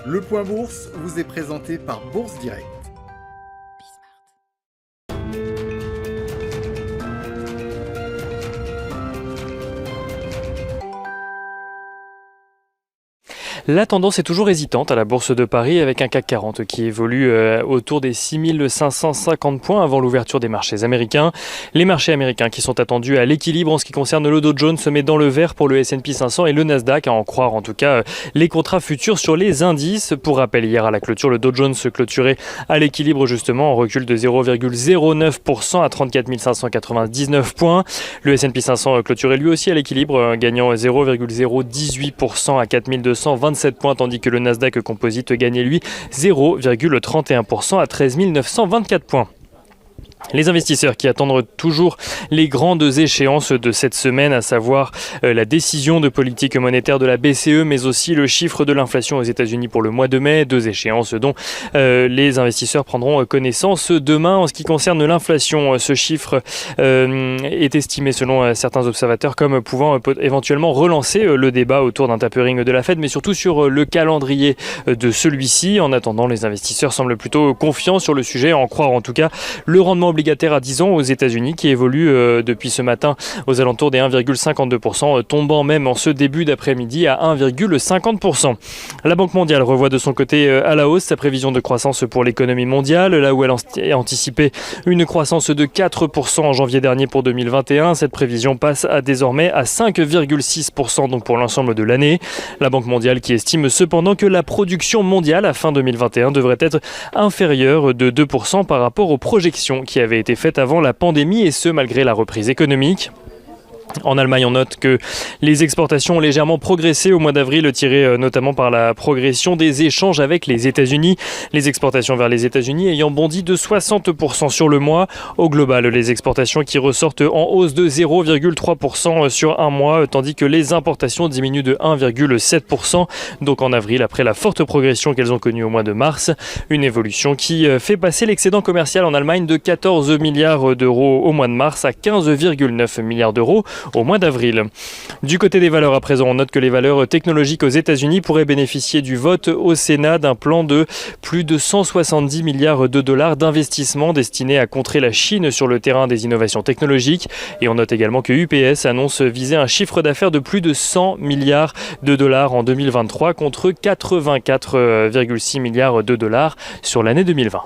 Le Point Bourse vous est présenté par Bourse Direct. La tendance est toujours hésitante à la Bourse de Paris avec un CAC 40 qui évolue autour des 6550 points avant l'ouverture des marchés américains. Les marchés américains qui sont attendus à l'équilibre en ce qui concerne le Dow Jones se met dans le vert pour le S&P 500 et le Nasdaq, à en croire en tout cas les contrats futurs sur les indices. Pour rappel, hier à la clôture, le Dow Jones se clôturait à l'équilibre justement en recul de 0,09% à 34 599 points. Le S&P 500 clôturait lui aussi à l'équilibre, gagnant 0,018% à 4227 points, tandis que le Nasdaq Composite gagnait lui 0,31% à 13 924 points. Les investisseurs qui attendent toujours les grandes échéances de cette semaine, à savoir la décision de politique monétaire de la BCE, mais aussi le chiffre de l'inflation aux États-Unis pour le mois de mai, deux échéances dont les investisseurs prendront connaissance demain. En ce qui concerne l'inflation, ce chiffre est estimé selon certains observateurs comme pouvant éventuellement relancer le débat autour d'un tapering de la Fed, mais surtout sur le calendrier de celui-ci. En attendant, les investisseurs semblent plutôt confiants sur le sujet, à en croire en tout cas le rendement obligataire à 10 ans aux États-Unis qui évolue depuis ce matin aux alentours des 1,52%, tombant même en ce début d'après-midi à 1,50%. La Banque mondiale revoit de son côté à la hausse sa prévision de croissance pour l'économie mondiale, là où elle a anticipé une croissance de 4% en janvier dernier pour 2021. Cette prévision passe désormais à 5,6% donc pour l'ensemble de l'année. La Banque mondiale qui estime cependant que la production mondiale à fin 2021 devrait être inférieure de 2% par rapport aux projections qui avait été faite avant la pandémie, et ce malgré la reprise économique. En Allemagne, on note que les exportations ont légèrement progressé au mois d'avril, tirées notamment par la progression des échanges avec les États-Unis. Les exportations vers les États-Unis ayant bondi de 60% sur le mois. Au global, les exportations qui ressortent en hausse de 0,3% sur un mois, tandis que les importations diminuent de 1,7%. Donc en avril, après la forte progression qu'elles ont connue au mois de mars. Une évolution qui fait passer l'excédent commercial en Allemagne de 14 milliards d'euros au mois de mars à 15,9 milliards d'euros au mois d'avril. Du côté des valeurs à présent, on note que les valeurs technologiques aux États-Unis pourraient bénéficier du vote au Sénat d'un plan de plus de 170 milliards de dollars d'investissement destiné à contrer la Chine sur le terrain des innovations technologiques. Et on note également que UPS annonce viser un chiffre d'affaires de plus de 100 milliards de dollars en 2023 contre 84,6 milliards de dollars sur l'année 2020.